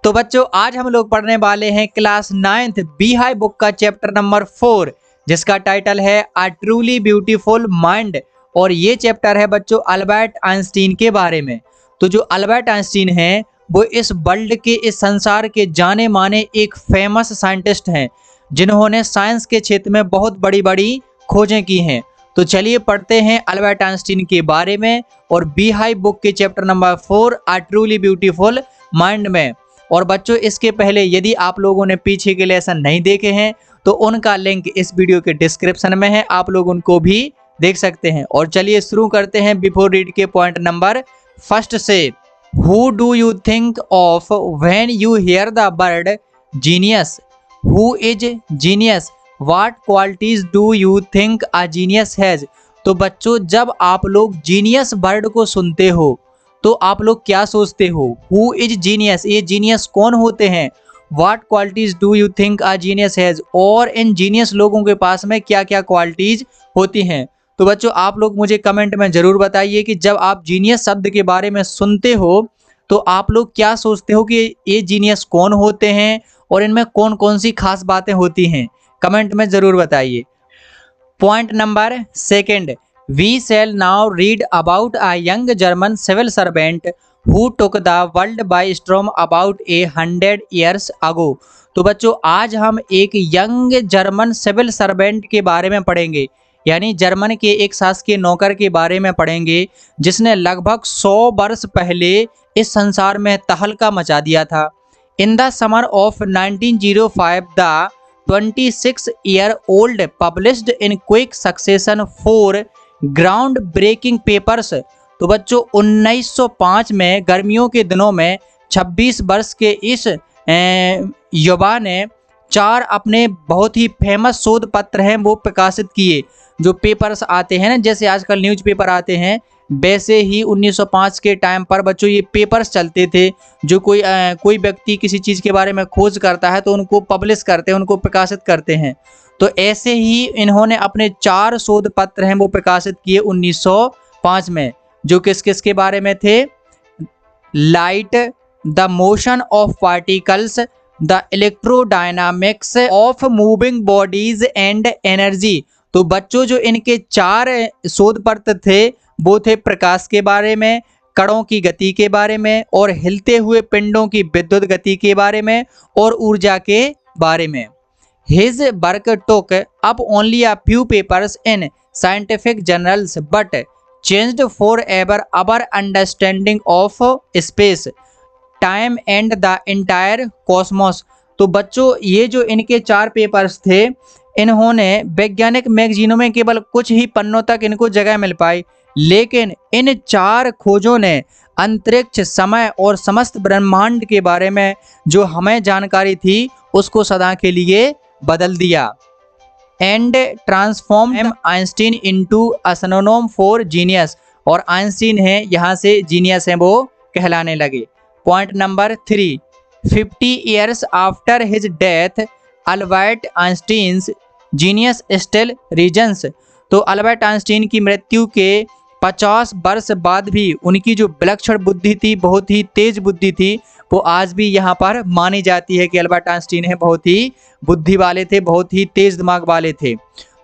तो बच्चों आज हम लोग पढ़ने वाले हैं क्लास 9th बी हाई बुक का चैप्टर नंबर 4 जिसका टाइटल है अ ट्रूली ब्यूटीफुल माइंड। और ये चैप्टर है बच्चों अल्बर्ट आइंस्टीन के बारे में। तो जो अल्बर्ट आइंस्टीन हैं वो इस वर्ल्ड के, इस संसार के जाने माने एक फेमस साइंटिस्ट हैं जिन्होंने साइंस के क्षेत्र में बहुत बड़ी बड़ी खोजें की हैं। तो चलिए पढ़ते हैं अल्बर्ट आइंस्टीन के बारे में और बी हाई बुक के chapter number 4 a truly beautiful mind में। और बच्चों इसके पहले यदि आप लोगों ने पीछे के लेसन नहीं देखे हैं तो उनका लिंक इस वीडियो के डिस्क्रिप्शन में है, आप लोग उनको भी देख सकते हैं। और चलिए शुरू करते हैं बिफोर रीड के पॉइंट नंबर फर्स्ट से। Who do you think of when you here the word genius? Who is genius? What qualities do you think a genius has? तो बच्चों जब आप लोग जीनियस वर्ड को सुनते हो तो आप लोग क्या सोचते हो? हु इज जीनियस, ये जीनियस कौन होते हैं? What qualities do you think a genius has? और इन जीनियस लोगों के पास में क्या क्या क्वालिटीज होती हैं? तो बच्चों आप लोग मुझे कमेंट में जरूर बताइए कि जब आप जीनियस शब्द के बारे में सुनते हो तो आप लोग क्या सोचते हो कि ये जीनियस कौन होते हैं और इनमें कौन कौन सी खास बातें होती हैं? कमेंट में जरूर बताइए। Point number second, we shall now read about a young German civil servant who took the world by storm about 100 years ago। तो बच्चों आज हम एक यंग जर्मन सिविल सर्वेंट के बारे में पढ़ेंगे, यानी जर्मन के एक शासकीय नौकर के बारे में पढ़ेंगे जिसने लगभग 100 वर्ष पहले इस संसार में तहलका मचा दिया था। In the summer of 1905 the 26-year-old published in quick succession 4 groundbreaking papers. तो बच्चों 1905 में गर्मियों के दिनों में 26 वर्ष के इस युवा ने 4 अपने बहुत ही फेमस शोध पत्र हैं वो प्रकाशित किए। जो पेपर्स आते हैं ना, जैसे आजकल न्यूज़पेपर आते हैं, वैसे ही 1905 के टाइम पर बच्चों ये पेपर्स चलते थे। जो कोई व्यक्ति किसी चीज़ के बारे में खोज करता है तो उनको पब्लिश करते हैं, उनको प्रकाशित करते हैं। तो ऐसे ही इन्होंने अपने 4 शोध पत्र हैं वो प्रकाशित किए 1905 में, जो किस किस के बारे में थे? Light, the motion of particles, the electrodynamics of moving bodies and energy. तो बच्चों जो इनके 4 शोध पत्र थे वो थे प्रकाश के बारे में, कणों की गति के बारे में, और हिलते हुए पिंडों की विद्युत गति के बारे में, और ऊर्जा के बारे में। His work took up only a few papers in scientific journals but changed forever our understanding of space, time and the entire cosmos। तो बच्चों ये जो इनके 4 पेपर्स थे इन्होंने वैज्ञानिक मैगजीनों में केवल कुछ ही पन्नों तक इनको जगह मिल पाई, लेकिन इन 4 खोजों ने अंतरिक्ष, समय और समस्त ब्रह्मांड के बारे में जो हमें जानकारी थी उसको सदा के लिए बदल दिया। And transform Einstein into a synonym for genius. और आइंस्टीन है यहाँ से जीनियस है वो कहलाने लगे। Point number 3, 50 years after his death Albert Einstein's genius still reigns. तो अल्बर्ट आइंस्टीन की मृत्यु के 50 वर्ष बाद भी उनकी जो विलक्षण बुद्धि थी, बहुत ही तेज बुद्धि थी, वो आज भी यहाँ पर मानी जाती है कि अल्बर्ट आइंस्टीन है बहुत ही बुद्धि वाले थे, बहुत ही तेज दिमाग वाले थे।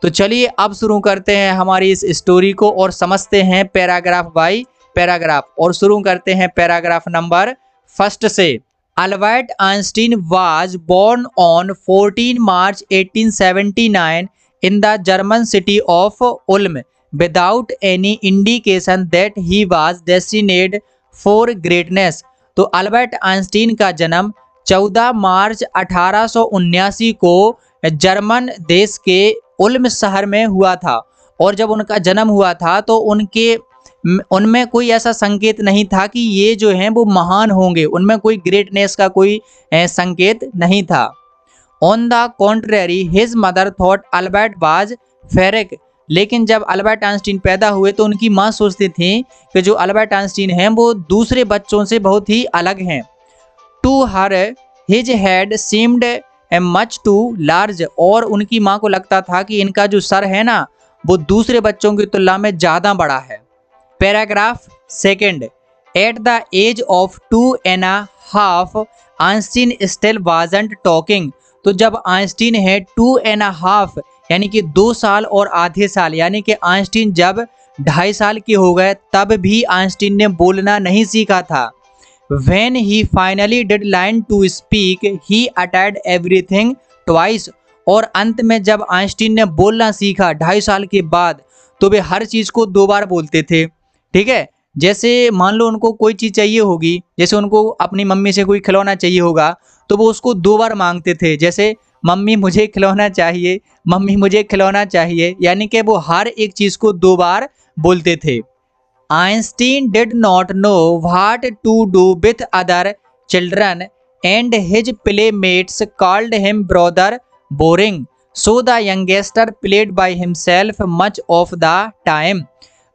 तो चलिए अब शुरू करते हैं हमारी इस स्टोरी को और समझते हैं पैराग्राफ बाय पैराग्राफ। और शुरू करते हैं पैराग्राफ नंबर फर्स्ट से। Albert Einstein was born on 14 March 1879 in the German city of Ulm without any indication that he was destined for greatness. तो अल्बर्ट आइंस्टीन का जन्म 14 मार्च 1879 को जर्मन देश के उल्म शहर में हुआ था। और जब उनका जन्म हुआ था तो उनमें कोई ऐसा संकेत नहीं था कि ये जो हैं वो महान होंगे, उनमें कोई ग्रेटनेस का कोई संकेत नहीं था। On the contrary his mother thought Albert was ferric. लेकिन जब अल्बर्ट आइंस्टीन पैदा हुए तो उनकी माँ सोचती थी कि जो अल्बर्ट आइंस्टीन हैं वो दूसरे बच्चों से बहुत ही अलग हैं। To her his head seemed much too large. और उनकी माँ को लगता था कि इनका जो सर है ना वो दूसरे बच्चों की तुलना में ज़्यादा बड़ा है। Paragraph second, At the age of 2.5 Einstein still wasn't talking. तो जब आइंस्टीन है 2.5 यानी कि 2 साल और आधे साल, यानी कि आइंस्टीन जब 2.5 साल के हो गए तब भी आइंस्टीन ने बोलना नहीं सीखा था। When he finally did learn to speak, he uttered everything twice। और अंत में जब आइंस्टीन ने बोलना सीखा 2.5 साल के बाद, तो वे हर चीज को 2 बार बोलते थे। ठीक है, जैसे मान लो उनको कोई चीज चाहिए होगी, जैसे उनको अपनी मम्मी से कोई खिलौना चाहिए होगा, तो वो उसको 2 बार मांगते थे, जैसे मम्मी मुझे खिलौना चाहिए, मम्मी मुझे खिलौना चाहिए, यानी कि वो हर एक चीज को 2 बार बोलते थे। Einstein did not know what to do with other children and his playmates called him brother boring, so the youngster played by himself much of the time।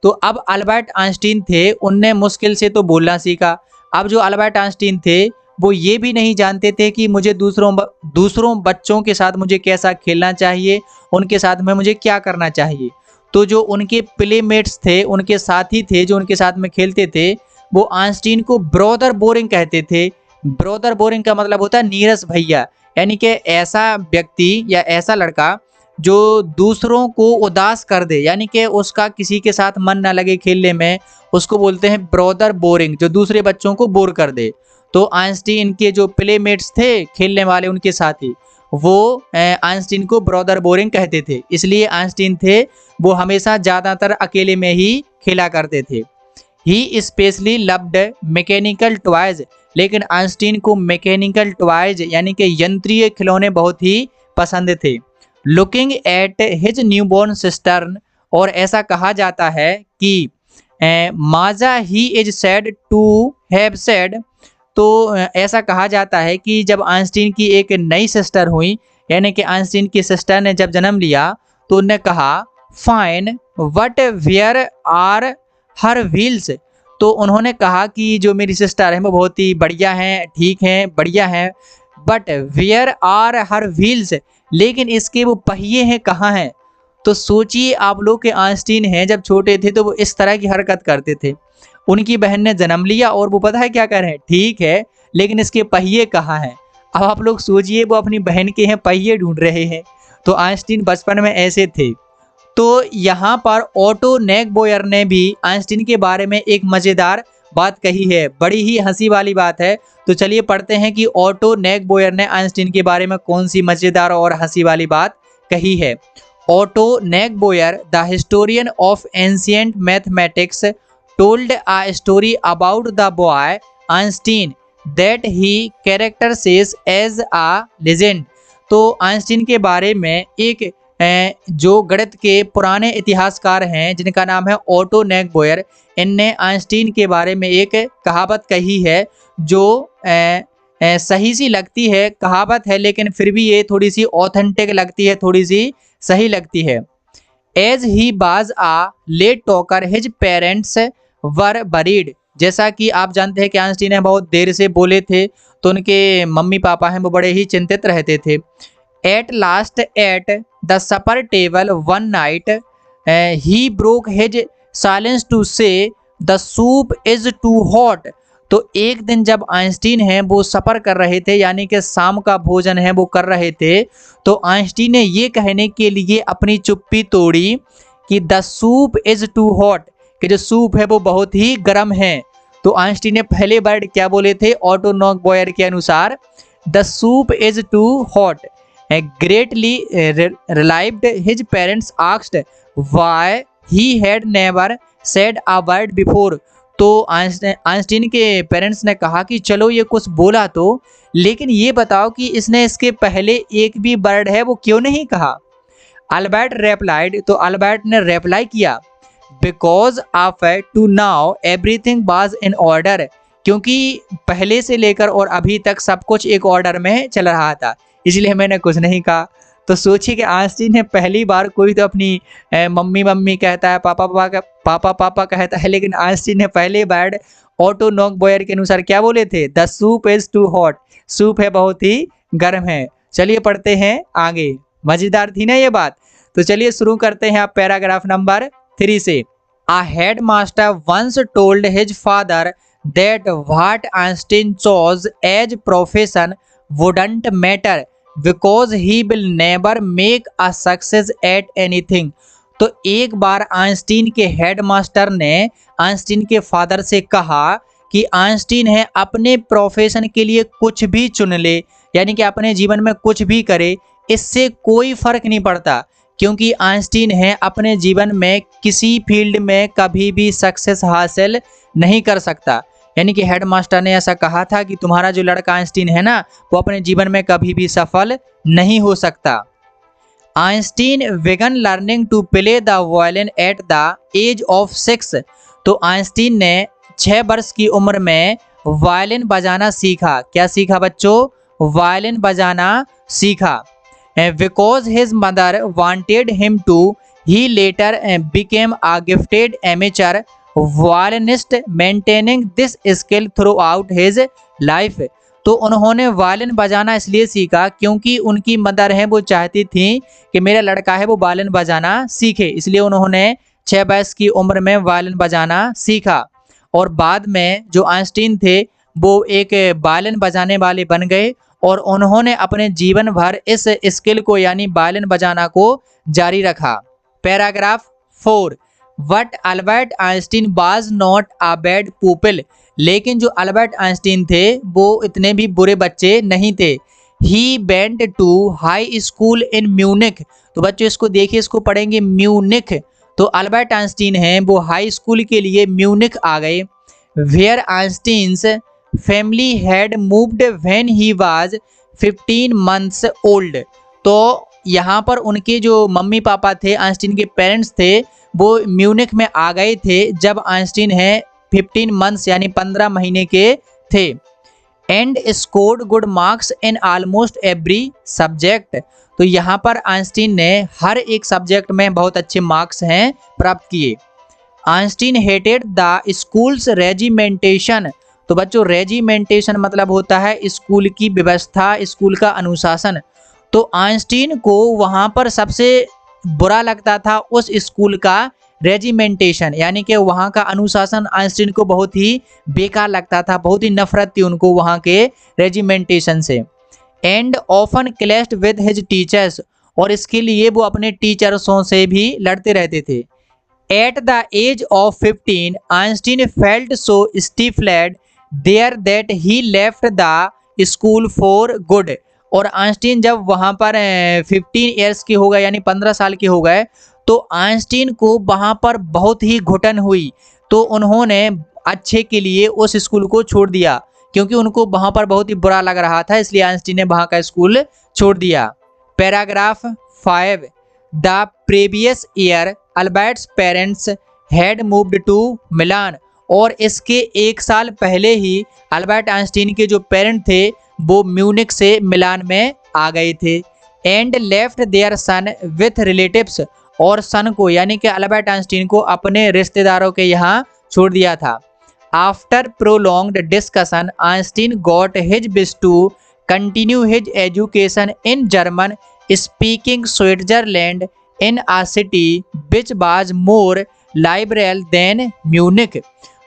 तो अब अल्बर्ट आइंस्टीन थे, उनने मुश्किल से तो बोलना सीखा। अब जो अल्बर्ट आइंस्टीन थे वो ये भी नहीं जानते थे कि मुझे दूसरों बच्चों के साथ मुझे कैसा खेलना चाहिए, उनके साथ में मुझे क्या करना चाहिए। तो जो उनके प्लेमेट्स थे, उनके साथी थे जो उनके साथ में खेलते थे, वो आइंस्टीन को ब्रदर बोरिंग कहते थे। ब्रदर बोरिंग का मतलब होता है नीरस भैया, यानी कि ऐसा व्यक्ति या ऐसा लड़का जो दूसरों को उदास कर दे, यानी कि उसका किसी के साथ मन ना लगे खेलने में, उसको बोलते हैं ब्रदर बोरिंग, जो दूसरे बच्चों को बोर कर दे। तो आइंस्टीन के जो प्लेमेट्स थे खेलने वाले, उनके साथी, वो आइंस्टीन को ब्रदर बोरिंग कहते थे। इसलिए आइंस्टीन थे वो हमेशा ज़्यादातर अकेले में ही खेला करते थे। He specially loved mechanical toys, लेकिन आइंस्टीन को मैकेनिकल टॉयज यानी कि यंत्रीय खिलौने बहुत ही पसंद थे। Looking at his newborn sister, और ऐसा कहा जाता है कि Maja he is said to have said. तो ऐसा कहा जाता है कि जब आइंस्टीन की एक नई सिस्टर हुई, यानी कि आइंस्टीन की सिस्टर ने जब जन्म लिया, तो उन्होंने कहा fine but where are her wheels. तो उन्होंने कहा कि जो मेरी सिस्टर है वो बहुत ही बढ़िया हैं, ठीक हैं, बढ़िया हैं, but where are her wheels, लेकिन इसके वो पहिए हैं कहाँ हैं। तो सोचिए आप लोग के आइंस्टीन हैं जब छोटे थे तो वो इस तरह की हरकत करते थे। उनकी बहन ने जन्म लिया और वो पता है क्या कर रहे हैं, ठीक है, लेकिन इसके पहिए कहाँ हैं। अब आप लोग सोचिए वो अपनी बहन के हैं पहिए ढूंढ रहे हैं। तो आइंस्टीन बचपन में ऐसे थे। तो यहाँ पर ऑटो नेगबोयर ने भी आइंस्टीन के बारे में एक मज़ेदार बात कही है, बड़ी ही हंसी वाली बात है। तो चलिए पढ़ते हैं कि ऑटो नेगबोयर ने आइंस्टीन के बारे में कौन सी मज़ेदार और हंसी वाली बात कही है। Otto Neugebauer, the historian of ancient mathematics, told a story about the boy Einstein that he characterizes as a legend। तो आइंस्टीन के बारे में एक जो गणित के पुराने इतिहासकार हैं जिनका नाम है ऑटो नेगबोयर, इनने आइंस्टीन के बारे में एक कहावत कही है जो सही सी लगती है, कहावत है लेकिन फिर भी ये थोड़ी सी ऑथेंटिक लगती है, थोड़ी सी सही लगती है। As he was a late talker his parents were worried. जैसा कि आप जानते हैं कि आइंस्टीन ने बहुत देर से बोले थे, तो उनके मम्मी पापा हैं वो बड़े ही चिंतित रहते थे। At last at the supper table one night he broke his silence to say the soup is too hot. तो एक दिन जब आइंस्टीन हैं वो सफ़र कर रहे थे, यानी कि शाम का भोजन है वो कर रहे थे, तो आइंस्टीन ने ये कहने के लिए अपनी चुप्पी तोड़ी कि the soup is too hot, कि जो सूप है वो बहुत ही गर्म है। तो आइंस्टीन ने पहले वर्ड क्या बोले थे ऑटो नेगबोयर के अनुसार, the soup is too hot. Greatly relieved his parents asked why he had never said a word before. तो आइंस्टीन के पेरेंट्स ने कहा कि चलो ये कुछ बोला तो, लेकिन ये बताओ कि इसने इसके पहले एक भी वर्ड है वो क्यों नहीं कहा। अल्बर्ट रेप्लाइड, तो अल्बर्ट ने रेप्लाई किया because of to now everything was in order, क्योंकि पहले से लेकर और अभी तक सब कुछ एक ऑर्डर में चल रहा था, इसलिए मैंने कुछ नहीं कहा। तो सोचिए कि आइंस्टीन ने पहली बार, कोई तो अपनी मम्मी मम्मी कहता है, पापा पापा कहता है, लेकिन आइंस्टीन ने पहले वर्ड ऑटो नेगबोयर के अनुसार क्या बोले थे, the soup is too hot, soup है बहुत ही गर्म है। चलिए पढ़ते हैं आगे, मजेदार थी ना ये बात। तो चलिए शुरू करते हैं आप पैराग्राफ नंबर 3 से। A headmaster once told his father that what Einstein chose as profession wouldn't matter because he will never make a success at anything। तो एक बार आइंस्टीन के हेडमास्टर ने आइंस्टीन के फादर से कहा कि आइंस्टीन है अपने प्रोफेशन के लिए कुछ भी चुन ले, यानी कि अपने जीवन में कुछ भी करे, इससे कोई फर्क नहीं पड़ता, क्योंकि आइंस्टीन है अपने जीवन में किसी फील्ड में कभी भी सक्सेस हासिल नहीं कर सकता। यानी कि हेडमास्टर ने ऐसा कहा था कि तुम्हारा जो लड़का आइंस्टीन है ना, वो अपने जीवन में कभी भी सफल नहीं हो सकता। Einstein began learning to play the violin at the age of 6। तो आइंस्टीन ने 6 वर्ष की उम्र में वायलिन बजाना सीखा। क्या सीखा बच्चों? वायलिन बजाना सीखा। Because his mother wanted him to, he later became a gifted amateur violinist maintaining this skill throughout his life. तो उन्होंने वायलिन बजाना इसलिए सीखा क्योंकि उनकी मदर है वो चाहती थी कि मेरा लड़का है वो वायलिन बजाना सीखे, इसलिए उन्होंने 6 वर्ष की उम्र में वायलिन बजाना सीखा। और बाद में जो आइंस्टीन थे वो एक वायलिन बजाने वाले बन गए और उन्होंने अपने जीवन भर इस स्किल को यानी वायलिन बजाना को जारी रखा। Paragraph 4, but Albert Einstein was not a bad pupil. लेकिन जो अल्बर्ट आइंस्टीन थे वो इतने भी बुरे बच्चे नहीं थे। He went to high school in Munich. तो बच्चों इसको देखिए, इसको पढ़ेंगे म्यूनिख। तो अल्बर्ट आइंस्टीन हैं वो हाई स्कूल के लिए म्यूनिख आ गए। Where Einstein's family had moved when he was 15 months old. तो यहाँ पर उनके जो मम्मी पापा थे, आइंस्टीन के पेरेंट्स थे, वो म्यूनिख में आ गए थे जब आइंस्टीन है 15 मंथ्स यानी 15 महीने के थे। And scored good marks in almost every subject. तो यहाँ पर आइंस्टीन ने हर एक सब्जेक्ट में बहुत अच्छे मार्क्स हैं प्राप्त किए। Einstein hated the schools regimentation. तो बच्चों रेजिमेंटेशन मतलब होता है स्कूल की व्यवस्था, स्कूल का अनुशासन। तो आइंस्टीन को वहाँ पर सबसे बुरा लगता था उस स्कूल का रेजिमेंटेशन, यानी कि वहाँ का अनुशासन आइंस्टीन को बहुत ही बेकार लगता था, बहुत ही नफरत थी उनको वहाँ के रेजिमेंटेशन से। And often clashed with his teachers. और इसके लिए वो अपने टीचर्सों से भी लड़ते रहते थे। At the age of 15 Einstein felt so stifled there that he left the school for good. और आइंस्टीन जब वहाँ पर 15 ईयर्स के हो गए यानी 15 साल के हो गए, तो आइंस्टीन को वहाँ पर बहुत ही घुटन हुई, तो उन्होंने अच्छे के लिए उस स्कूल को छोड़ दिया, क्योंकि उनको वहाँ पर बहुत ही बुरा लग रहा था, इसलिए आइंस्टीन ने वहाँ का स्कूल छोड़ दिया। Paragraph 5, the previous year Albert's parents had moved to Milan. और इसके 1 साल पहले ही अल्बर्ट आइंस्टीन के जो पेरेंट थे वो म्यूनिख से मिलान में आ गए थे। And left their son with relatives. और सन को यानी कि अल्बर्ट आइंस्टीन को अपने रिश्तेदारों के यहाँ छोड़ दिया था। After prolonged discussion Einstein got his wish to continue his education in German speaking Switzerland in a city which was more liberal than Munich.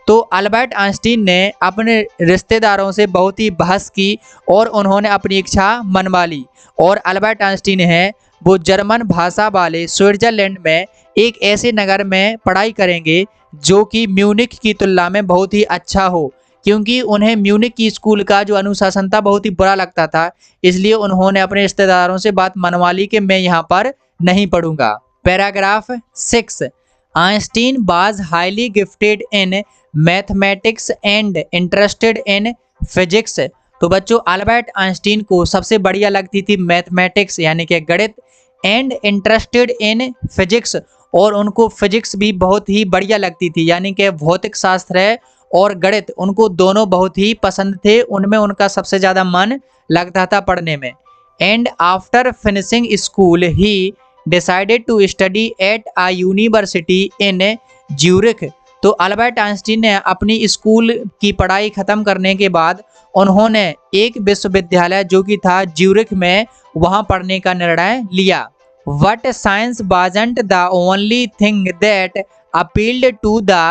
तो अल्बर्ट आइंस्टीन ने अपने रिश्तेदारों से बहुत ही बहस की और उन्होंने अपनी इच्छा मनवा ली, और अल्बर्ट आइंस्टीन है वो जर्मन भाषा वाले स्विट्जरलैंड में एक ऐसे नगर में पढ़ाई करेंगे जो कि म्यूनिख की तुलना में बहुत ही अच्छा हो, क्योंकि उन्हें म्यूनिख की स्कूल का जो अनुशासन था बहुत ही बुरा लगता था, इसलिए उन्होंने अपने रिश्तेदारों से बात मनवा ली कि मैं यहाँ पर नहीं पढ़ूंगा। Paragraph 6, Einstein was highly gifted in mathematics and interested in physics. तो बच्चों अल्बर्ट आइंस्टीन को सबसे बढ़िया लगती थी मैथमेटिक्स यानी कि गणित, एंड इंटरेस्टेड इन फिजिक्स, और उनको फिजिक्स भी बहुत ही बढ़िया लगती थी, यानी कि भौतिक शास्त्र और गणित उनको दोनों बहुत ही पसंद थे, उनमें उनका सबसे ज़्यादा मन लगता था पढ़ने में। And after finishing school he decided to study at a university in Zurich. तो अल्बर्ट आइंस्टीन ने अपनी स्कूल की पढ़ाई ख़त्म करने के बाद उन्होंने एक विश्वविद्यालय जो कि था ज्यूरिख में वहाँ पढ़ने का निर्णय लिया। But science wasn't the only thing that appealed to the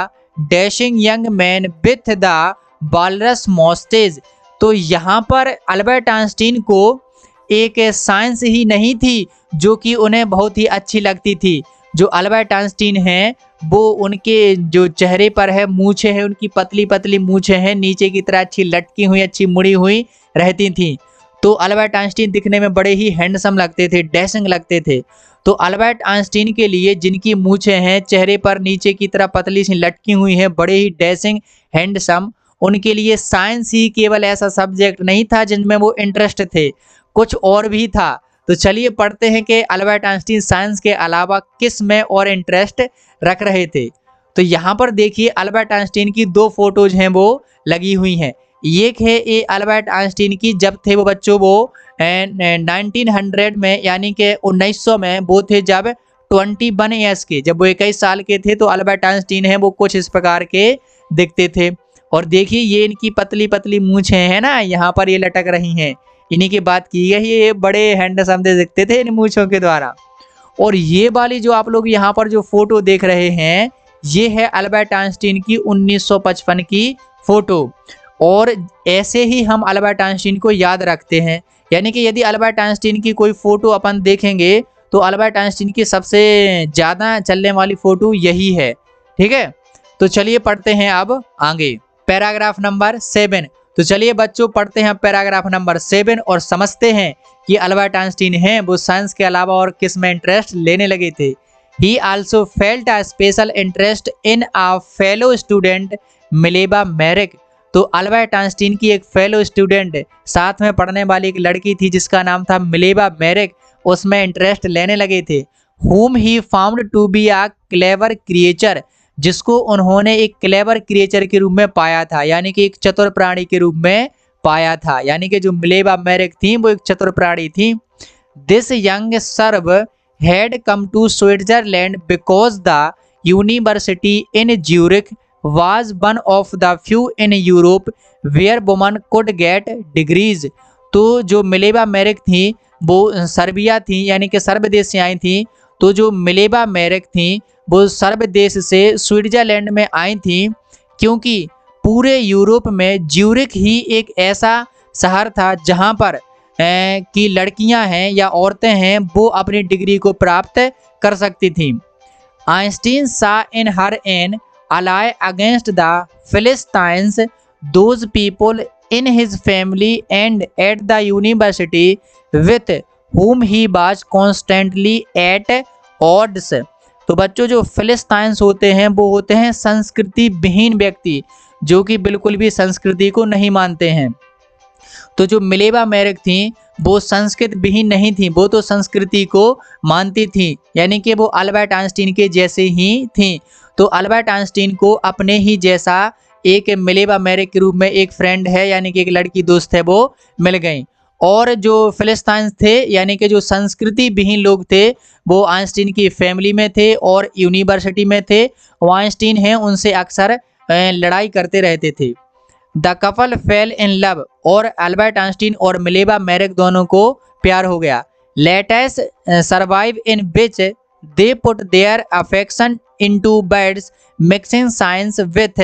dashing young man with the walrus moustache. तो यहाँ पर अल्बर्ट आइंस्टीन को एक साइंस ही नहीं थी जो कि उन्हें बहुत ही अच्छी लगती थी। जो अल्बर्ट आइंस्टीन हैं वो उनके जो चेहरे पर है मूछें हैं, उनकी पतली पतली मूछें हैं, नीचे की तरह अच्छी लटकी हुई, अच्छी मुड़ी हुई रहती थी। तो अल्बर्ट आइंस्टीन दिखने में बड़े ही हैंडसम लगते थे, डैशिंग लगते थे। तो अल्बर्ट आइंस्टीन के लिए जिनकी मूछें हैं, चेहरे पर नीचे की तरह पतली सी लटकी हुई हैं, बड़े ही डैशिंग हैंडसम, उनके लिए साइंस ही केवल ऐसा सब्जेक्ट नहीं था जिनमें वो इंटरेस्ट थे, कुछ और भी था। तो चलिए पढ़ते हैं कि अल्बर्ट आइंस्टीन साइंस के अलावा किस में और इंटरेस्ट रख रहे थे। तो यहाँ पर देखिए अल्बर्ट आइंस्टीन की दो फोटोज हैं वो लगी हुई हैं। एक है ये अल्बर्ट आइंस्टीन की जब थे वो बच्चों वो 1900 में यानी कि 1900 में वो थे जब 21 ईयर्स के, जब वो 21 साल के थे। तो अल्बर्ट आइंस्टीन हैं वो कुछ इस प्रकार के दिखते थे। और देखिए ये इनकी पतली पतली मूछें हैं ना, यहाँ पर ये लटक रही हैं, इन्हीं की बात की है। ये बड़े हैंडसम दिखते थे इन मूछों के द्वारा। और ये वाली जो आप लोग यहाँ पर जो फोटो देख रहे हैं ये है अल्बर्ट आइंस्टीन की 1955 की फोटो। और ऐसे ही हम अल्बर्ट आइंस्टीन को याद रखते हैं, यानी कि यदि अल्बर्ट आइंस्टीन की कोई फोटो अपन देखेंगे तो अल्बर्ट आइंस्टीन की सबसे ज़्यादा चलने वाली फोटो यही है। ठीक है, तो चलिए पढ़ते हैं अब आगे पैराग्राफ नंबर 7। तो चलिए बच्चों पढ़ते हैं पैराग्राफ नंबर 7 और समझते हैं कि अल्बर्ट आइंस्टीन हैं वो साइंस के अलावा और किस में इंटरेस्ट लेने लगे थे। He also felt a special interest in a fellow student मिलेबा मैरिक। तो अल्बर्ट आइंस्टीन की एक फेलो स्टूडेंट साथ में पढ़ने वाली एक लड़की थी जिसका नाम था मिलेबा मैरिक, उसमें इंटरेस्ट लेने लगे थे। Whom he found to be a clever creature, जिसको उन्होंने एक क्लेवर क्रिएचर के रूप में पाया था, यानी कि एक चतुर प्राणी के रूप में पाया था। यानी कि जो मिलेबा मैरिक थी वो एक चतुर प्राणी थी। This young Serb had come to Switzerland because the university in Zurich was one of the few in Europe where women could get degrees। तो जो मिलेबा मैरिक थी वो सर्बिया थी, यानी कि सर्ब देश से आई थी। तो जो मिलेबा मैरिक थी वो सर्ब देश से स्विट्जरलैंड में आई थी क्योंकि पूरे यूरोप में ज्यूरिख ही एक ऐसा शहर था जहां पर कि लड़कियां हैं या औरतें हैं वो अपनी डिग्री को प्राप्त कर सकती थी। Einstein saw in her an ally against the Philistines those people in his family and at the university with whom he was constantly at odds। तो बच्चों जो फिलिस्टाइंस होते हैं वो होते हैं संस्कृति विहीन व्यक्ति जो कि बिल्कुल भी संस्कृति को नहीं मानते हैं। तो जो मिलेबा मैरिक थी वो संस्कृत विहीन नहीं थी, वो तो संस्कृति को मानती थी, यानी कि वो अल्बर्ट आइंस्टीन के जैसे ही थी। तो अल्बर्ट आइंस्टीन को अपने ही जैसा एक मिलेबा मैरिक के रूप में एक फ्रेंड है, यानी कि एक लड़की दोस्त है, वो मिल गई। और जो फिलिस्टाइंस थे यानी कि जो संस्कृति विहीन लोग थे वो आइंस्टीन की फैमिली में थे और यूनिवर्सिटी में थे। वो आइंस्टीन हैं उनसे अक्सर लड़ाई करते रहते थे। The couple fell in love, और अल्बर्ट आइंस्टीन और मिलेबा मैरिक दोनों को प्यार हो गया। Letters survive in which they put their affection into beds mixing science with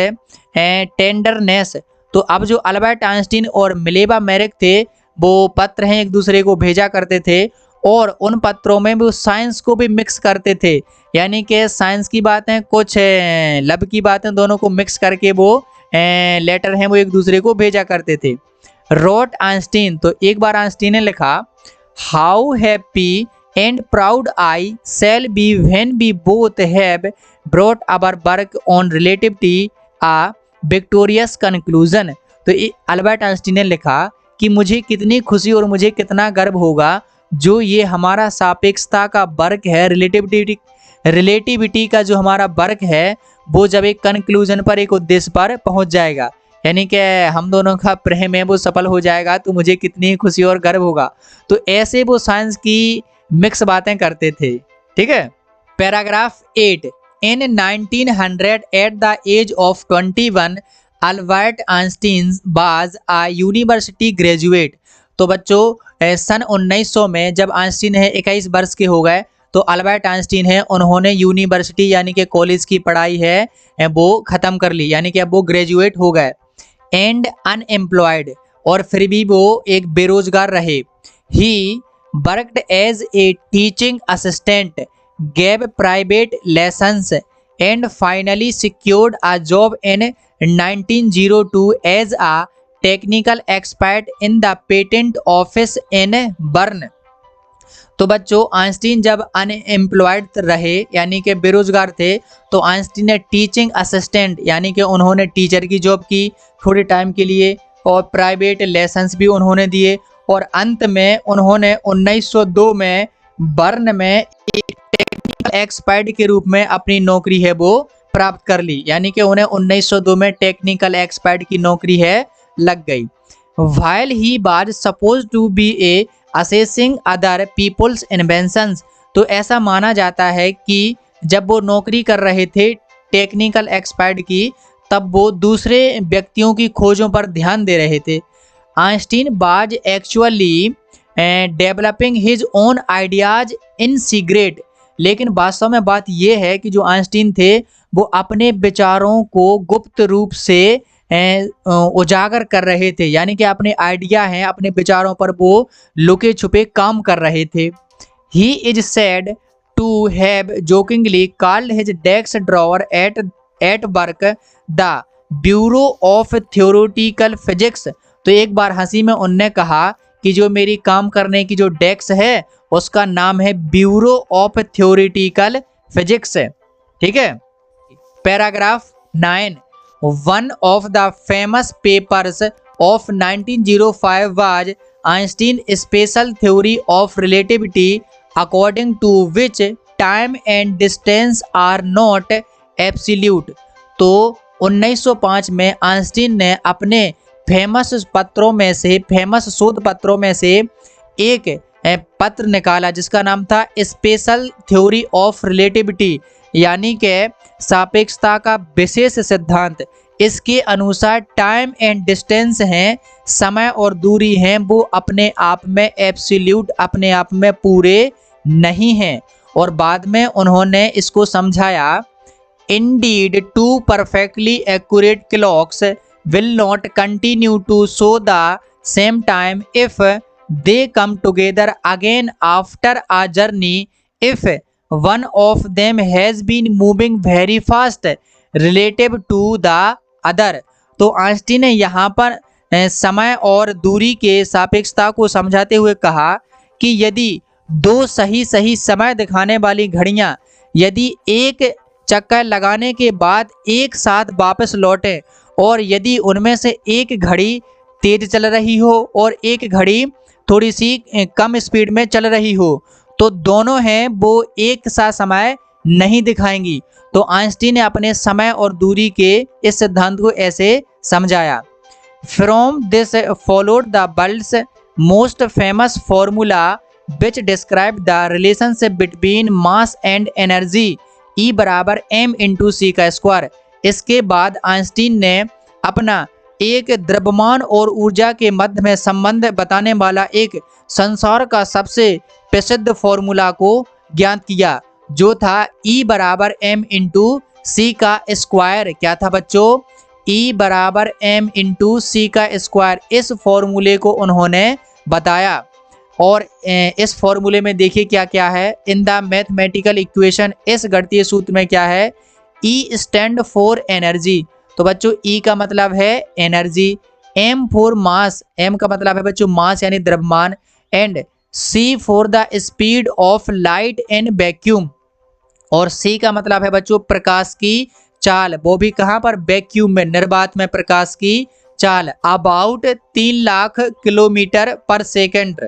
tenderness. तो अब जो अल्बर्ट आइंस्टीन और मिलेबा मैरिक थे वो पत्र हैं एक दूसरे को भेजा करते थे और उन पत्रों में वो साइंस को भी मिक्स करते थे, यानी कि साइंस की बातें कुछ लव की बातें दोनों को मिक्स करके वो लेटर हैं वो एक दूसरे को भेजा करते थे। रोट आइंस्टीन, तो एक बार आइंस्टीन ने लिखा how happy and proud I shall be when we both have brought our work on relativity a victorious conclusion. तो अल्बर्ट आइंस्टीन ने लिखा कि मुझे कितनी खुशी और मुझे कितना गर्व होगा जो ये हमारा सापेक्षता का वर्क है, रिलेटिविटी का जो हमारा वर्क है वो जब एक कंक्लूजन पर, एक उद्देश्य पर पहुंच जाएगा, यानी कि हम दोनों का प्रेम है वो सफल हो जाएगा, तो मुझे कितनी खुशी और गर्व होगा। तो ऐसे वो साइंस की मिक्स बातें करते थे। ठीक है, paragraph 8। In 1900 at the age of 21 Albert Einstein was a university graduate. तो बच्चों सन 1900 में जब आइंस्टीन है 21 वर्ष के हो गए तो अल्बर्ट आइंस्टीन है उन्होंने यूनिवर्सिटी यानी कि कॉलेज की पढ़ाई है वो ख़त्म कर ली, यानी कि अब वो ग्रेजुएट हो गए। एंड अनएम्प्लॉयड, और फिर भी वो एक बेरोजगार रहे। He worked as a teaching assistant, gave private lessons and finally secured a job in 1902 as a technical expert in the patent office in Bern. तो बच्चों आइंस्टीन जब अनएम्प्लॉयड रहे यानी कि बेरोजगार थे, तो आइंस्टीन ने टीचिंग असिस्टेंट यानी कि उन्होंने टीचर की जॉब की थोड़े टाइम के लिए, और प्राइवेट लेसन्स भी उन्होंने दिए, और अंत में उन्होंने 1902 में बर्न में एक टेक्निकल एक्सपर्ट के रूप में अपनी नौकरी है वो प्राप्त कर ली, यानी कि उन्हें 1902 में टेक्निकल एक्सपर्ट की नौकरी है लग गई। While he was supposed to be a assessing other people's inventions, तो ऐसा माना जाता है कि जब वो नौकरी कर रहे थे टेक्निकल एक्सपर्ट की, तब वो दूसरे व्यक्तियों की खोजों पर ध्यान दे रहे थे। Einstein was actually developing his own ideas in secret, लेकिन वास्तव में बात यह है कि जो आइंस्टीन थे वो अपने विचारों को गुप्त रूप से उजागर कर रहे थे, यानी कि अपने आइडिया हैं, अपने विचारों पर वो लुके छुपे काम कर रहे थे। He is said to have jokingly called his desk drawer at work the bureau of theoretical physics, तो एक बार हंसी में उनने कहा कि जो मेरी काम करने की जो डेस्क है उसका नाम है ब्यूरो ऑफ थ्योरेटिकल फिजिक्स। ठीक है। Paragraph 9, one of the famous papers of 1905 was Einstein's special theory of relativity, according to which time and distance are not absolute। तो 1905 में आइंस्टीन ने अपने फेमस शोध पत्रों में से एक पत्र निकाला जिसका नाम था स्पेशल थ्योरी ऑफ रिलेटिविटी, यानी कि सापेक्षता का विशेष सिद्धांत। इसके अनुसार टाइम एंड डिस्टेंस हैं, समय और दूरी हैं, वो अपने आप में एब्सोल्यूट, अपने आप में पूरे नहीं हैं। और बाद में उन्होंने इसको समझाया, indeed two perfectly accurate clocks will not continue to show the same time if they come together again after a journey if one of them has been moving very fast relative to the other। तो Einstein ने यहाँ पर समय और दूरी के सापेक्षता को समझाते हुए कहा कि यदि दो सही समय दिखाने वाली घड़ियाँ यदि एक चक्कर लगाने के बाद एक साथ वापस लौटें, और यदि उनमें से एक घड़ी तेज चल रही हो और एक घड़ी थोड़ी सी कम स्पीड में चल रही हो, तो दोनों हैं वो एक सा समय नहीं दिखाएंगी। तो आइंस्टीन ने अपने समय और दूरी के इस सिद्धांत को ऐसे समझाया। From this followed the world's most famous formula which describe the relationship between mass and energy, E बराबर m/c का स्क्वायर। इसके बाद आइंस्टीन ने अपना एक द्रव्यमान और ऊर्जा के मध्य में संबंध बताने वाला एक संसार का सबसे प्रसिद्ध फॉर्मूला को ज्ञात किया, जो था E बराबर m/c का स्क्वायर। क्या था बच्चों? E बराबर m/c का स्क्वायर। इस फॉर्मूले को उन्होंने बताया, और इस फॉर्मूले में देखिए क्या क्या है। इन द मैथमेटिकल इक्वेशन, इस गणितीय सूत्र में क्या है? E stand for energy. तो बच्चों E का मतलब है energy, M for mass, M का मतलब है बच्चों मास यानी द्रव्यमान, and C for the speed of light in vacuum, और C का मतलब है बच्चों प्रकाश की चाल, वो भी कहाँ पर? वैक्यूम में, निर्वात में प्रकाश की चाल अबाउट 3 लाख किलोमीटर पर सेकेंड।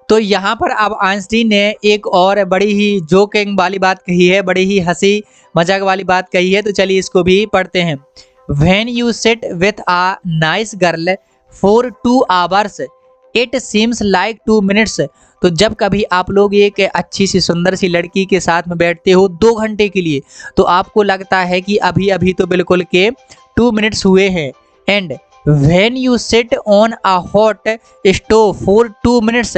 तो यहाँ पर अब आइंस्टीन ने एक और बड़ी ही जोकिंग वाली बात कही है, बड़ी ही हंसी मजाक वाली बात कही है, तो चलिए इसको भी पढ़ते हैं। When you sit with a nice girl for 2 hours, it seems like 2 minutes। तो जब कभी आप लोग एक अच्छी सी सुंदर सी लड़की के साथ में बैठते हो 2 घंटे के लिए, तो आपको लगता है कि अभी अभी तो बिल्कुल के 2 मिनट्स हुए हैं। And when you sit on a hot stove for 2 minutes,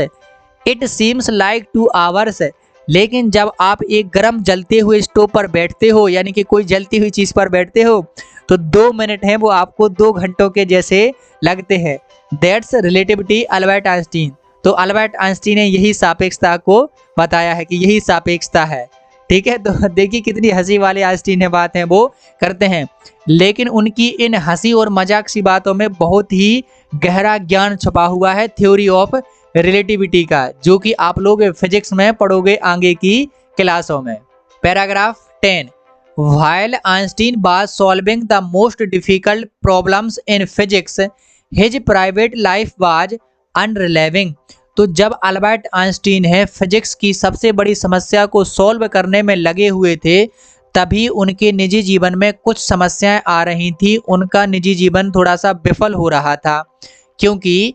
it seems like 2 hours। लेकिन जब आप एक गर्म जलते हुए स्टोव पर बैठते हो, यानी कि कोई जलती हुई चीज पर बैठते हो, तो 2 मिनट हैं वो आपको 2 घंटों के जैसे लगते हैं। That's relativity Albert Einstein. तो अल्बर्ट आइंस्टीन ने यही सापेक्षता को बताया है कि यही सापेक्षता है। ठीक है, तो देखिए कितनी हंसी वाली आइंस्टीन ने बात है वो करते हैं, लेकिन उनकी इन हंसी और मजाक सी बातों में बहुत ही गहरा ज्ञान छुपा हुआ है थ्योरी ऑफ रिलेटिविटी का, जो कि आप लोग फिजिक्स में पढ़ोगे आगे की क्लासों में। Paragraph 10, while Einstein was solving the most difficult problems in physics his private life was unravelling. तो जब अल्बर्ट आइंस्टीन है फिजिक्स की सबसे बड़ी समस्या को सॉल्व करने में लगे हुए थे, तभी उनके निजी जीवन में कुछ समस्याएं आ रही थी। उनका निजी जीवन थोड़ा सा विफल हो रहा था, क्योंकि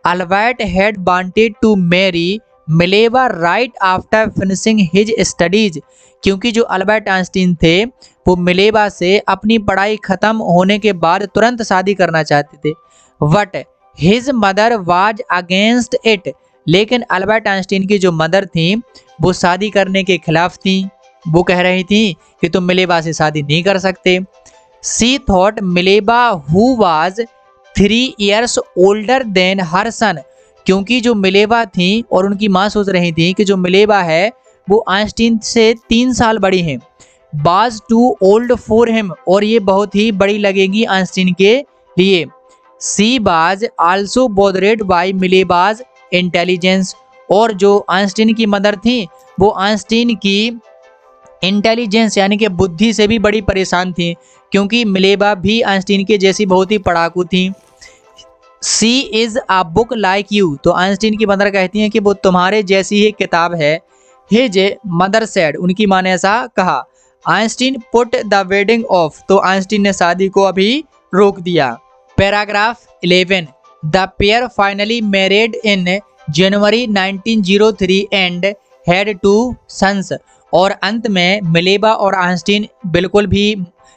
Albert had wanted to marry Mileva right after finishing his studies. क्योंकि जो अल्बर्ट आइंस्टीन थे वो मिलेवा से अपनी पढ़ाई खत्म होने के बाद तुरंत शादी करना चाहते थे। But his mother was against it. लेकिन अल्बर्ट आइंस्टीन की जो मदर थी वो शादी करने के खिलाफ थी। वो कह रही थी कि तुम मिलेवा से शादी नहीं कर सकते। She thought Mileva who was 3 years older than her son. क्योंकि जो मिलेवा थी और उनकी माँ सोच रही थी कि जो मिलेवा है वो आइंस्टीन से 3 साल बड़ी हैं। बाज टू ओल्ड फॉर हिम, और ये बहुत ही बड़ी लगेगी आइंस्टीन के लिए। सी बाज आल्सो बोदरेड बाय मिलेवाज इंटेलिजेंस। और जो आइंस्टीन की मदर थी वो आइंस्टीन की इंटेलिजेंस यानी कि बुद्धि से भी बड़ी परेशान थी, क्योंकि मिलेवा भी आइंस्टीन के जैसी बहुत ही पढ़ाकू थी। She is a book like you. तो आइंस्टीन की मदर कहती हैं कि वो तुम्हारे जैसी ही किताब है। हिज मदर सेड, उनकी माँ ने ऐसा कहा। Einstein put the wedding off. तो आइंस्टीन ने शादी को अभी रोक दिया। Paragraph 11, the pair finally married in January 1903 and had 2 sons. और अंत में मिलेवा और आइंस्टीन बिल्कुल भी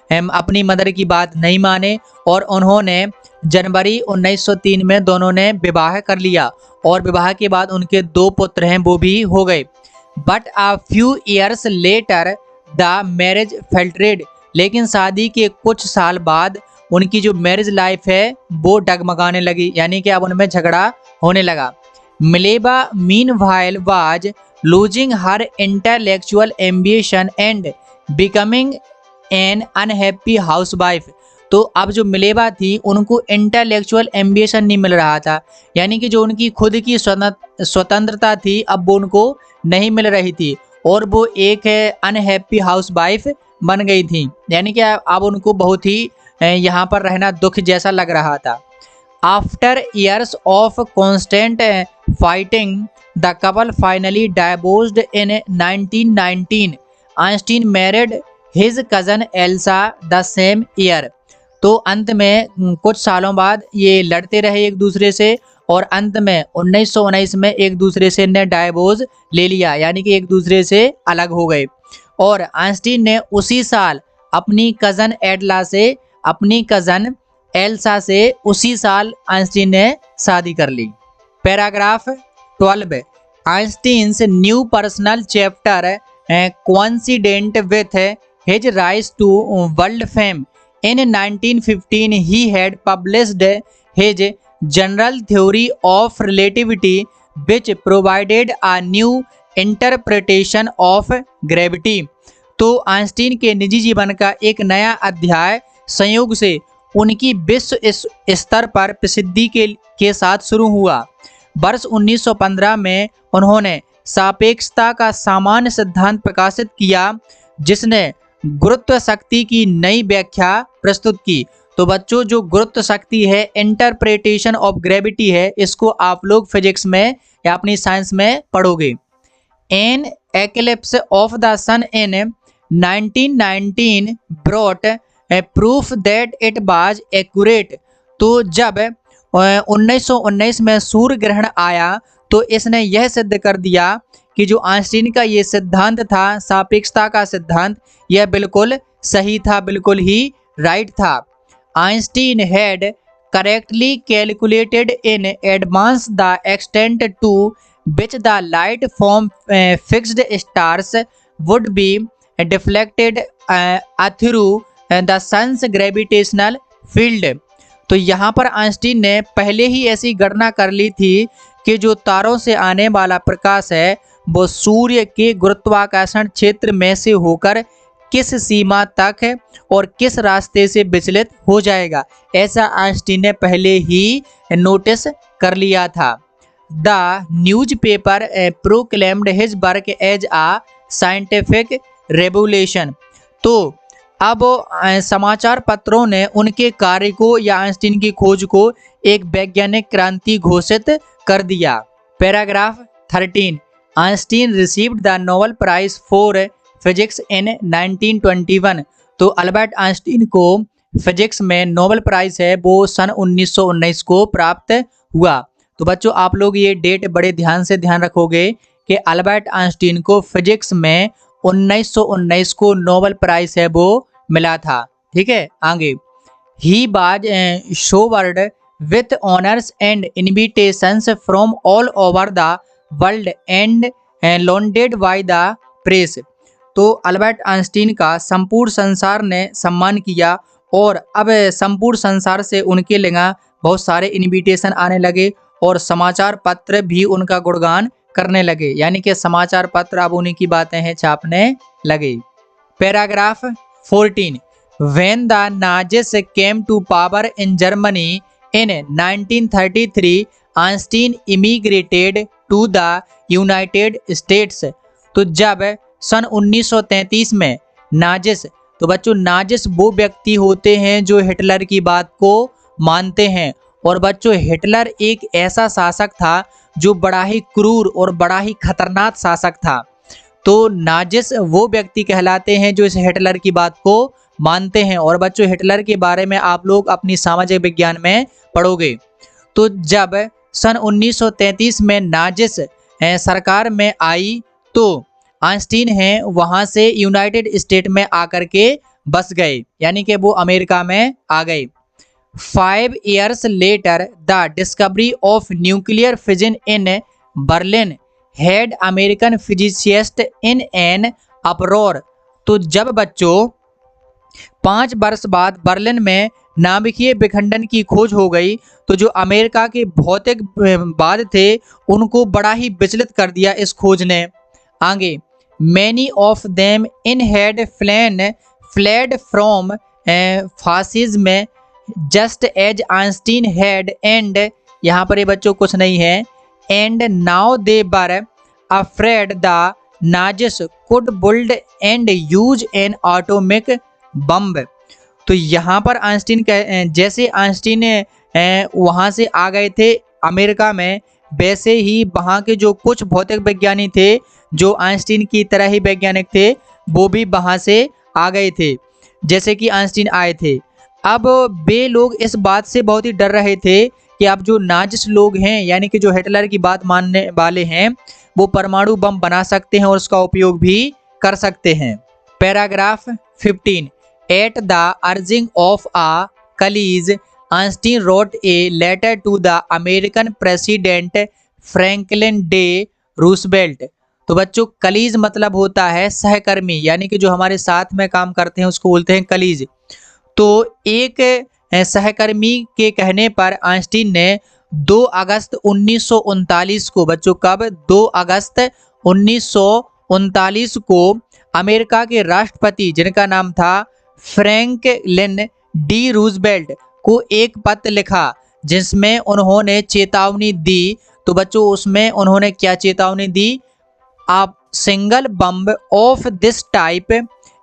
अपनी मदर की बात नहीं माने और उन्होंने जनवरी 1903 में दोनों ने विवाह कर लिया, और विवाह के बाद उनके 2 पुत्र हैं वो भी हो गए। But a few years later the marriage faltered. लेकिन शादी के कुछ साल बाद उनकी जो मैरिज लाइफ है वो डगमगाने लगी, यानी कि अब उनमें झगड़ा होने लगा। Mileva meanwhile was losing her intellectual ambition and becoming an unhappy housewife. तो अब जो मिलेवा थी उनको इंटेलेक्चुअल एम्बिशन नहीं मिल रहा था, यानी कि जो उनकी खुद की स्वतंत्रता थी अब वो उनको नहीं मिल रही थी, और वो एक अनहैप्पी हाउसवाइफ बन गई थी, यानी कि अब उनको बहुत ही यहाँ पर रहना दुख जैसा लग रहा था। After years of constant fighting the couple finally divorced in 1919। Einstein married his cousin Elsa the same year. तो अंत में कुछ सालों बाद ये लड़ते रहे एक दूसरे से, और अंत में 1919 में एक दूसरे से ने डाइवोर्स ले लिया, यानी कि एक दूसरे से अलग हो गए। और आइंस्टीन ने उसी साल अपनी कजन एल्सा से उसी साल आइंस्टीन ने शादी कर ली। Paragraph 12, Einstein's new personal chapter coincided with his rise to world fame. In 1915 he had published his general theory of relativity, which provided a new interpretation of gravity। तो Einstein के निजी जीवन का एक नया अध्याय संयोग से उनकी विश्व स्तर पर प्रसिद्धि के साथ शुरू हुआ। वर्ष 1915 में उन्होंने सापेक्षता का सामान्य सिद्धांत प्रकाशित किया, जिसने गुरुत्व शक्ति की नई व्याख्या प्रस्तुत की। तो बच्चों जो गुरुत्व शक्ति है, इंटरप्रिटेशन ऑफ ग्रेविटी है, इसको आप लोग फिजिक्स में या अपनी साइंस में पढ़ोगे। An eclipse of the sun in 1919 brought proof that it was accurate. तो जब 1919 में सूर्य ग्रहण आया तो इसने यह सिद्ध कर दिया कि जो आइंस्टीन का ये सिद्धांत था सापेक्षता का सिद्धांत, यह बिल्कुल सही था, बिल्कुल ही राइट था। Einstein had correctly calculated in advance the extent to which the light from fixed stars would be deflected through the sun's gravitational field। तो यहाँ पर आइंस्टीन ने पहले ही ऐसी गणना कर ली थी कि जो तारों से आने वाला प्रकाश है वो सूर्य के गुरुत्वाकर्षण क्षेत्र में से होकर किस सीमा तक और किस रास्ते से विचलित हो जाएगा, ऐसा आइंस्टीन ने पहले ही नोटिस कर लिया था। The newspaper proclaimed his work as a scientific revolution. तो अब समाचार पत्रों ने उनके कार्य को या आइंस्टीन की खोज को एक वैज्ञानिक क्रांति घोषित कर दिया। Paragraph 13, Einstein received the Nobel prize for physics in 1921। तो अल्बर्ट आइंस्टीन को फिजिक्स में नोबेल प्राइज है वो सन 1919 को प्राप्त हुआ। तो बच्चों आप लोग ये डेट बड़े ध्यान से ध्यान रखोगे कि अल्बर्ट आइंस्टीन को फिजिक्स में 1919 को नोबेल प्राइज है वो मिला था। ठीक है, आगे he was showered with honours and invitations from all over the world and lionised by the press. तो अल्बर्ट आइंस्टीन का संपूर्ण संसार ने सम्मान किया और अब संपूर्ण संसार से उनके लिए बहुत सारे इनविटेशन आने लगे और समाचार पत्र भी उनका गुणगान करने लगे, यानी कि समाचार पत्र अब उन्हीं की बातें हैं छापने लगे। Paragraph 14, when the Nazis came to power in Germany in 1933 Einstein emigrated to the United States. तो जब सन 1933 में नाजिस, तो बच्चों नाजिस वो व्यक्ति होते हैं जो हिटलर की बात को मानते हैं और बच्चों हिटलर एक ऐसा शासक था जो बड़ा ही क्रूर और बड़ा ही खतरनाक शासक था। तो नाजिस वो व्यक्ति कहलाते हैं जो इस हिटलर की बात को मानते हैं और बच्चों हिटलर के बारे में आप लोग अपनी सामाजिक विज्ञान में पढ़ोगे। तो जब सन 1933 में नाजिस सरकार में आई तो आइंस्टीन हैं वहां से यूनाइटेड स्टेट में आकर के बस गए, यानी कि वो अमेरिका में आ गए। 5 years later, the discovery of nuclear fission in Berlin had American physicists in an uproar। तो जब बच्चों 5 वर्ष बाद बर्लिन में नाभिकीय विखंडन की खोज हो गई तो जो अमेरिका के भौतिकवाद थे उनको बड़ा ही विचलित कर दिया इस खोज ने। आगे many of them in had fled from fascism just as Einstein had and यहाँ पर ये बच्चों कुछ नहीं है and now they were afraid the Nazis could build and use an atomic bomb। तो यहाँ पर आइंस्टीन जैसे आइंस्टीन वहाँ से आ गए थे अमेरिका में, वैसे ही वहाँ के जो कुछ भौतिक विज्ञानी थे जो आइंस्टीन की तरह ही वैज्ञानिक थे वो भी वहाँ से आ गए थे जैसे कि आइंस्टीन आए थे। अब वे लोग इस बात से बहुत ही डर रहे थे कि अब जो नाजिस लोग हैं यानी कि जो हिटलर की बात मानने वाले हैं वो परमाणु बम बना सकते हैं और उसका उपयोग भी कर सकते हैं। Paragraph 15, at the urging of a colleague Einstein wrote a letter to the American president Franklin D Roosevelt. तो बच्चों कलीज मतलब होता है सहकर्मी, यानी कि जो हमारे साथ में काम करते हैं उसको बोलते हैं कलीज। तो एक सहकर्मी के कहने पर आइंस्टीन ने 2 अगस्त 1939 को, बच्चों कब, 2 अगस्त 1939 को अमेरिका के राष्ट्रपति जिनका नाम था फ्रैंकलिन डी रूजवेल्ट को एक पत्र लिखा जिसमें उन्होंने चेतावनी दी। तो बच्चों उसमें उन्होंने क्या चेतावनी दी? A single bomb of this type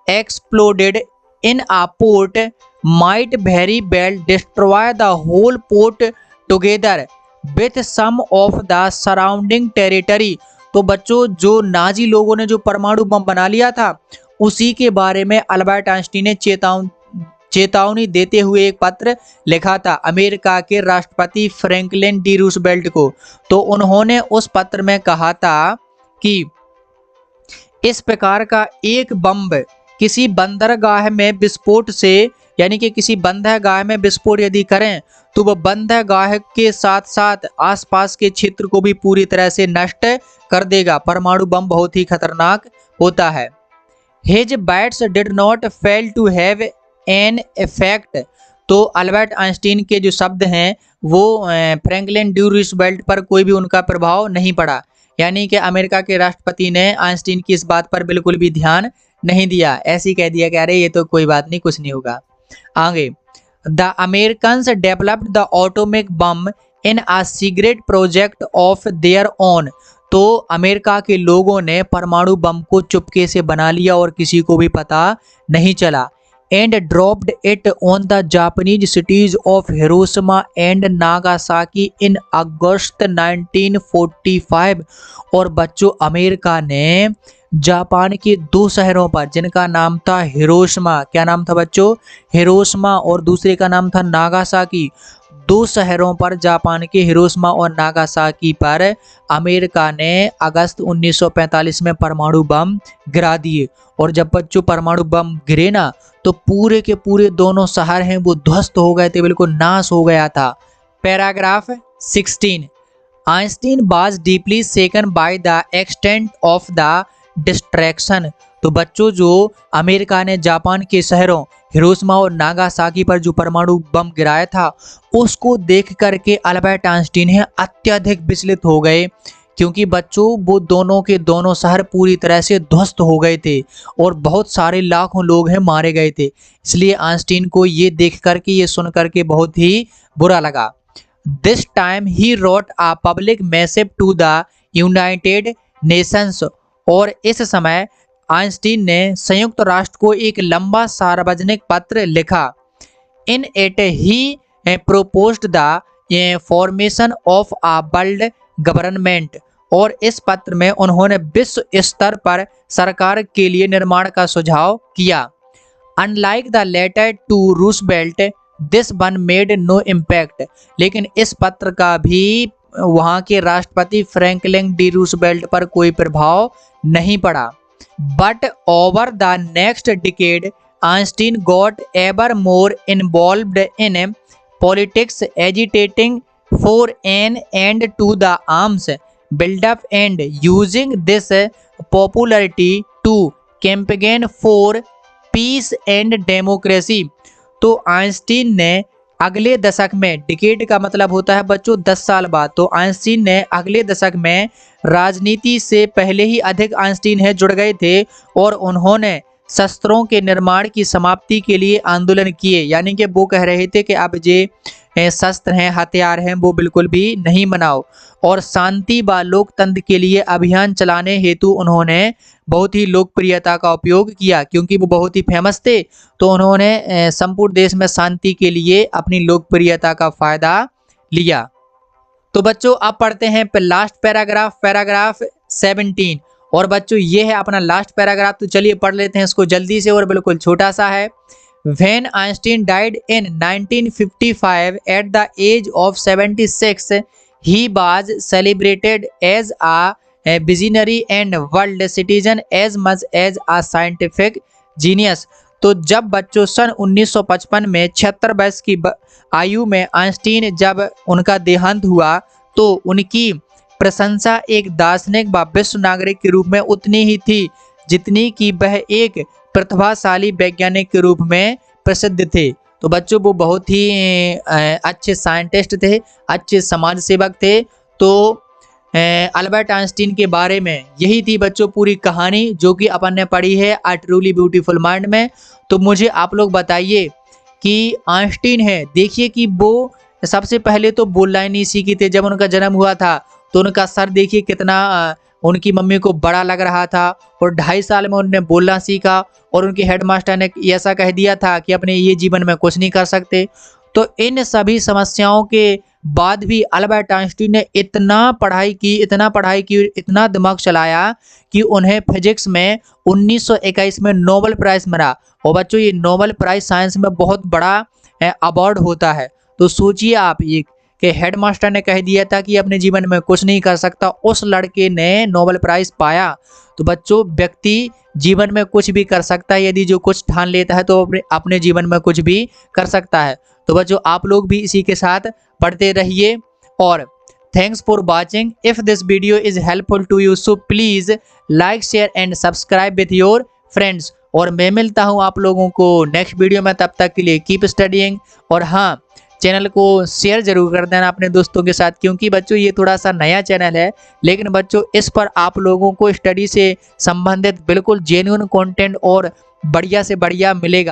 exploded in a port might very well destroy the whole port together with some of the surrounding territory। तो बच्चों जो नाजी लोगों ने जो परमाणु बम बना लिया था उसी के बारे में अल्बर्ट आइंस्टीन ने चेतावनी देते हुए एक पत्र लिखा था अमेरिका के राष्ट्रपति फ्रैंकलिन डी रूजवेल्ट को। तो उन्होंने उस पत्र में कहा था कि इस प्रकार का एक बम किसी बंदरगाह में विस्फोट से यानी कि किसी बंदरगाह में विस्फोट यदि करें तो वह बंदरगाह के साथ साथ आसपास के क्षेत्र को भी पूरी तरह से नष्ट कर देगा। परमाणु बम बहुत ही खतरनाक होता है। His bats did not fail to have an effect। तो अल्बर्ट आइंस्टीन के जो शब्द हैं वो फ्रैंकलिन डी रूजवेल्ट पर कोई भी उनका प्रभाव नहीं पड़ा, यानी कि अमेरिका के राष्ट्रपति ने आइंस्टीन की इस बात पर बिल्कुल भी ध्यान नहीं दिया, ऐसे ही कह दिया कि अरे ये तो कोई बात नहीं, कुछ नहीं होगा। आगे, the Americans developed the atomic bomb in a secret project of their own. तो अमेरिका के लोगों ने परमाणु बम को चुपके से बना लिया और किसी को भी पता नहीं चला। And dropped it on the Japanese cities of Hiroshima and Nagasaki in August 1945। और बच्चों, अमेरिका ने जापान के दो शहरों पर, जिनका नाम था हिरोशिमा, क्या नाम था बच्चों? हिरोशिमा, और दूसरे का नाम था नागासाकी। दो शहरों पर, जापान के हिरोशिमा और नागासाकी पर अमेरिका ने अगस्त 1945 में परमाणु बम गिरा दिए। और जब बच्चों परमाणु बम गिरे ना, तो पूरे के पूरे दोनों शहर हैं वो ध्वस्त हो गए थे, बिल्कुल नाश हो गया था। Paragraph 16, Einstein was deeply shaken by the extent of the distraction. तो बच्चों, जो अमेरिका ने जापान के शहरों हिरोशिमा और नागासाकी पर जो परमाणु बम गिराया था, उसको देख करके अल्बर्ट आइंस्टीन है अत्यधिक विचलित हो गए, क्योंकि बच्चों वो दोनों के दोनों शहर पूरी तरह से ध्वस्त हो गए थे और बहुत सारे लाखों लोग हैं मारे गए थे। इसलिए आइंस्टीन को ये देख करके, ये सुन करके बहुत ही बुरा लगा। This time he wrote a public message to the United Nations. और इस समय आइंस्टीन ने संयुक्त राष्ट्र को एक लंबा सार्वजनिक पत्र लिखा। In it he proposed the formation of a world government. और इस पत्र में उन्होंने विश्व स्तर पर सरकार के लिए निर्माण का सुझाव किया। Unlike the letter to Roosevelt, this one made no impact. लेकिन इस पत्र का भी वहां के राष्ट्रपति फ्रैंकलिन डी रूजवेल्ट पर कोई प्रभाव नहीं पड़ा। But over the next decade Einstein got ever more involved in politics, agitating for an end to the arms build-up and using this popularity to campaign for peace and democracy। तो Einstein ने अगले दशक में, decade का मतलब होता है बच्चों 10 साल बाद, तो आइंस्टीन ने अगले दशक में राजनीति से पहले ही अधिक आइंस्टीन है जुड़ गए थे और उन्होंने शस्त्रों के निर्माण की समाप्ति के लिए आंदोलन किए। यानी कि वो कह रहे थे कि अब जे शस्त्र हैं, हथियार हैं, वो बिल्कुल भी नहीं बनाओ। और शांति व लोकतंत्र के लिए अभियान चलाने हेतु उन्होंने बहुत ही लोकप्रियता का उपयोग किया, क्योंकि वो बहुत ही फेमस थे। तो उन्होंने संपूर्ण देश में शांति के लिए अपनी लोकप्रियता का फायदा लिया। तो बच्चों अब पढ़ते हैं लास्ट पैराग्राफ, पैराग्राफ 17। और बच्चों ये है अपना लास्ट पैराग्राफ, तो चलिए पढ़ लेते हैं इसको जल्दी से, और बिल्कुल छोटा सा है। When Einstein died in 1955 at the age of 76, he was celebrated as a visionary and world citizen as much as a scientific genius। तो जब बच्चों सन 1955 में 76 वर्ष की आयु में आइंस्टीन जब उनका देहांत हुआ, तो उनकी प्रशंसा एक दार्शनिक व विश्व नागरिक के रूप में उतनी ही थी जितनी कि वह एक प्रतिभाशाली वैज्ञानिक के रूप में प्रसिद्ध थे। तो बच्चों वो बहुत ही अच्छे साइंटिस्ट थे, अच्छे समाज सेवक थे। तो अल्बर्ट आइंस्टीन के बारे में यही थी बच्चों पूरी कहानी, जो कि अपन ने पढ़ी है अ ट्रूली ब्यूटीफुल माइंड में। तो मुझे आप लोग बताइए कि आइंस्टीन है, देखिए कि वो सबसे पहले तो बोलना ही नहीं सीखी थे। जब उनका जन्म हुआ था तो उनका सर देखिए कितना उनकी मम्मी को बड़ा लग रहा था, और 2.5 साल में उन्होंने बोलना सीखा, और उनके हेडमास्टर ने ऐसा कह दिया था कि अपने ये जीवन में कुछ नहीं कर सकते। तो इन सभी समस्याओं के बाद भी अल्बर्ट आइंस्टीन ने इतना पढ़ाई की, इतना दिमाग चलाया कि उन्हें फिजिक्स में 1921 में नोबेल प्राइज मिला। और बच्चों ये नोबेल प्राइज साइंस में बहुत बड़ा अवार्ड होता है। तो सोचिए आप ये कि हेडमास्टर ने कह दिया था कि अपने जीवन में कुछ नहीं कर सकता, उस लड़के ने नोबेल प्राइज पाया। तो बच्चों व्यक्ति जीवन में कुछ भी कर सकता है, यदि जो कुछ ठान लेता है तो अपने जीवन में कुछ भी कर सकता है। तो बच्चों आप लोग भी इसी के साथ पढ़ते रहिए। और thanks for watching. If this video is helpful to you so please like share and subscribe with your friends. और मैं मिलता हूं आप लोगों को नेक्स्ट वीडियो में, तब तक के लिए कीप स्टडीइंग। और हाँ, चैनल को शेयर जरूर कर देना अपने दोस्तों के साथ, क्योंकि बच्चों ये थोड़ा सा नया चैनल है, लेकिन बच्चों इस पर आप लोगों को स्टडी से संबंधित बिल्कुल जेन्युइन कंटेंट और बढ़िया से बढ़िया मिलेगा।